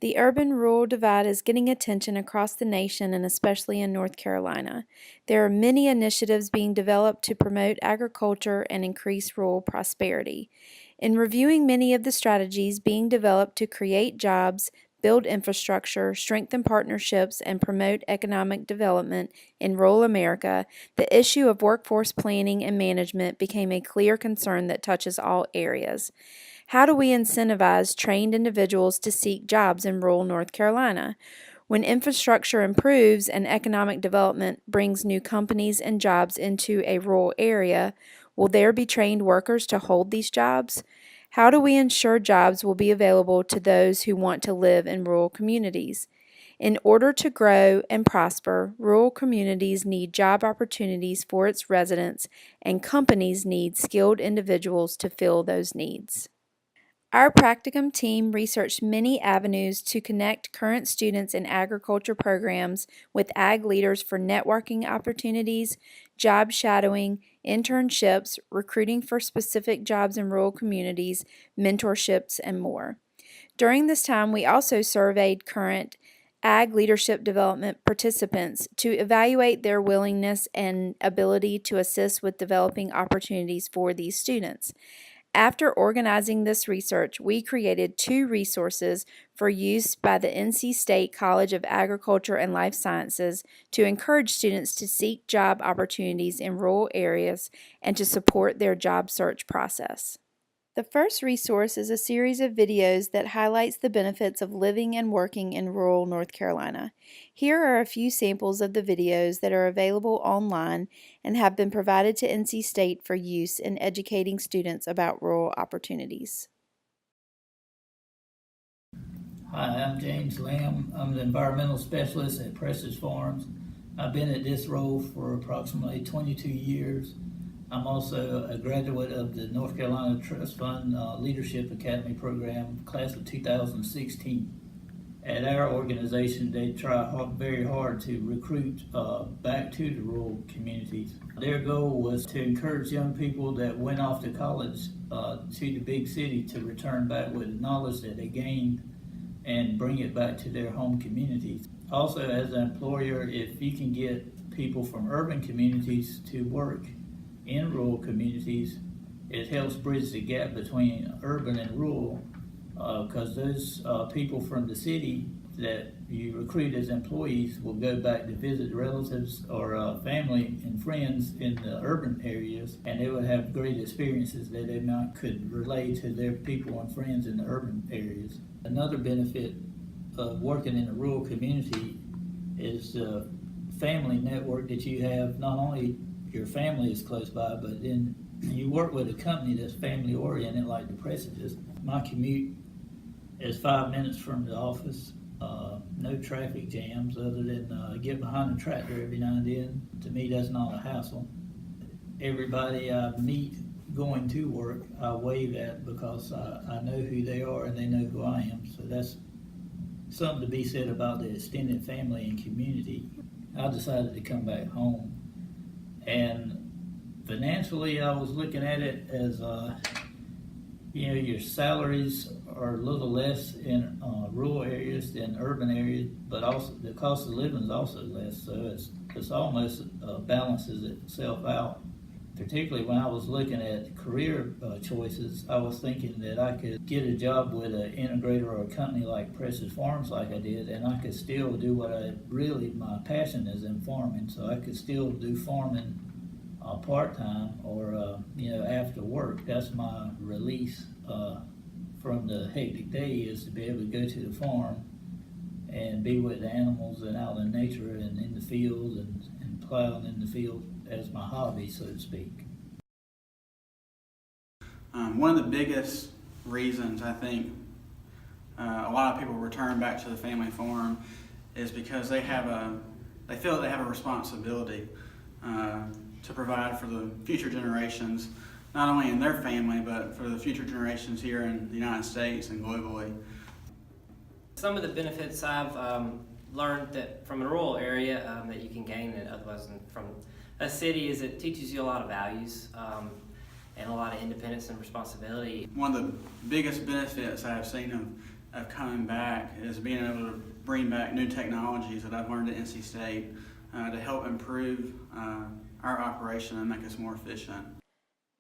The urban-rural divide is getting attention across the nation and especially in North Carolina. There are many initiatives being developed to promote agriculture and increase rural prosperity. In reviewing many of the strategies being developed to create jobs, build infrastructure, strengthen partnerships, and promote economic development in rural America, the issue of workforce planning and management became a clear concern that touches all areas. How do we incentivize trained individuals to seek jobs in rural North Carolina? When infrastructure improves and economic development brings new companies and jobs into a rural area, will there be trained workers to hold these jobs? How do we ensure jobs will be available to those who want to live in rural communities? In order to grow and prosper, rural communities need job opportunities for its residents, and companies need skilled individuals to fill those needs. Our practicum team researched many avenues to connect current students in agriculture programs with ag leaders for networking opportunities, job shadowing, internships, recruiting for specific jobs in rural communities, mentorships, and more. During this time, we also surveyed current ag leadership development participants to evaluate their willingness and ability to assist with developing opportunities for these students. After organizing this research, we created 2 resources for use by the NC State College of Agriculture and Life Sciences to encourage students to seek job opportunities in rural areas and to support their job search process. The first resource is a series of videos that highlights the benefits of living and working in rural North Carolina. Here are a few samples of the videos that are available online and have been provided to NC State for use in educating students about rural opportunities. Hi, I'm James Lamb. I'm the environmental specialist at Prestige Farms. I've been at this role for approximately 22 years. I'm also a graduate of the North Carolina Trust Fund Leadership Academy program, class of 2016. At our organization, they try very hard to recruit back to the rural communities. Their goal was to encourage young people that went off to college to the big city to return back with the knowledge that they gained and bring it back to their home communities. Also, as an employer, if you can get people from urban communities to work in rural communities, it helps bridge the gap between urban and rural, because those people from the city that you recruit as employees will go back to visit relatives or family and friends in the urban areas, and they would have great experiences that they could relay to their people and friends in the urban areas. Another benefit of working in a rural community is the family network that you have. Not only your family is close by, but then you work with a company that's family oriented like the Prestiges. My commute is 5 minutes from the office. No traffic jams other than get behind a tractor every now and then. To me, that's not a hassle. Everybody I meet going to work, I wave at because I know who they are and they know who I am. So that's something to be said about the extended family and community. I decided to come back home. And financially, I was looking at it as, your salaries are a little less in rural areas than urban areas, but also the cost of living is also less, so it's almost balances itself out. Particularly when I was looking at career choices, I was thinking that I could get a job with an integrator or a company like Prestige Farms like I did, and I could still do what my passion is in farming, so I could still do farming part-time or after work. That's my release from the hectic day, is to be able to go to the farm and be with the animals and out in nature and in the fields and plowing in the field as my hobby, so to speak. One of the biggest reasons I think a lot of people return back to the family farm is because they feel that they have a responsibility to provide for the future generations, not only in their family, but for the future generations here in the United States and globally. Some of the benefits I've learned that from a rural area that you can gain that otherwise from a city is it teaches you a lot of values and a lot of independence and responsibility. One of the biggest benefits I've seen of of coming back is being able to bring back new technologies that I've learned at NC State to help improve our operation and make us more efficient.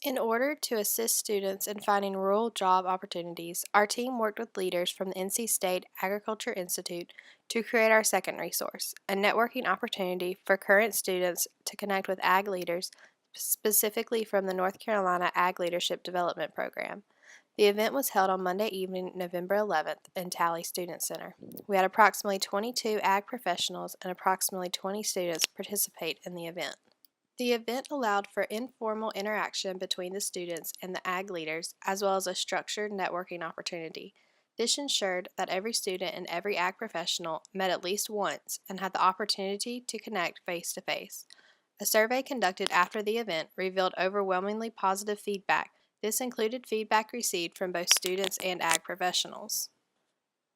In order to assist students in finding rural job opportunities, our team worked with leaders from the NC State Agriculture Institute to create our second resource, a networking opportunity for current students to connect with ag leaders, specifically from the North Carolina Ag Leadership Development Program. The event was held on Monday evening, November 11th, in Talley Student Center. We had approximately 22 ag professionals and approximately 20 students participate in the event. The event allowed for informal interaction between the students and the ag leaders, as well as a structured networking opportunity. This ensured that every student and every ag professional met at least once and had the opportunity to connect face to face. A survey conducted after the event revealed overwhelmingly positive feedback. This included feedback received from both students and ag professionals.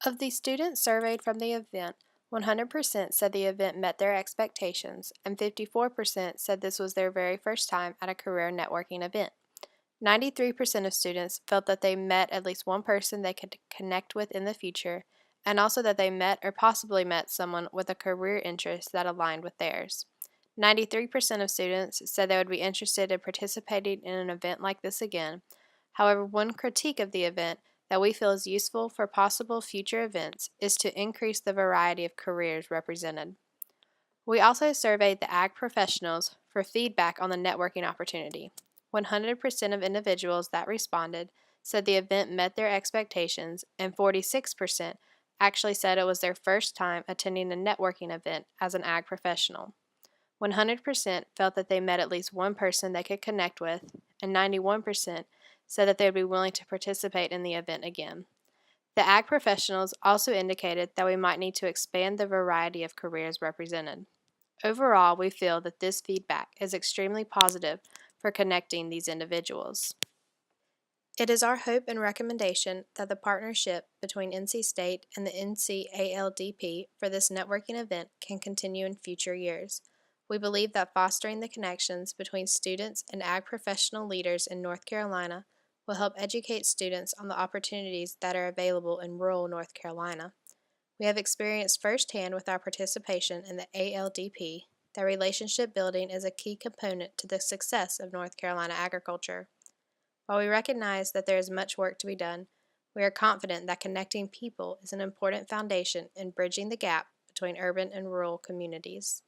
Of the students surveyed from the event, 100% said the event met their expectations, and 54% said this was their very first time at a career networking event. 93% of students felt that they met at least one person they could connect with in the future, and also that they met or possibly met someone with a career interest that aligned with theirs. 93% of students said they would be interested in participating in an event like this again. However, one critique of the event that we feel is useful for possible future events is to increase the variety of careers represented. We also surveyed the ag professionals for feedback on the networking opportunity. 100% of individuals that responded said the event met their expectations, and 46% actually said it was their first time attending a networking event as an ag professional. 100% felt that they met at least one person they could connect with, and 91% said that they would be willing to participate in the event again. The ag professionals also indicated that we might need to expand the variety of careers represented. Overall, we feel that this feedback is extremely positive for connecting these individuals. It is our hope and recommendation that the partnership between NC State and the NCALDP for this networking event can continue in future years. We believe that fostering the connections between students and ag professional leaders in North Carolina will help educate students on the opportunities that are available in rural North Carolina. We have experienced firsthand with our participation in the ALDP that relationship building is a key component to the success of North Carolina agriculture. While we recognize that there is much work to be done, we are confident that connecting people is an important foundation in bridging the gap between urban and rural communities.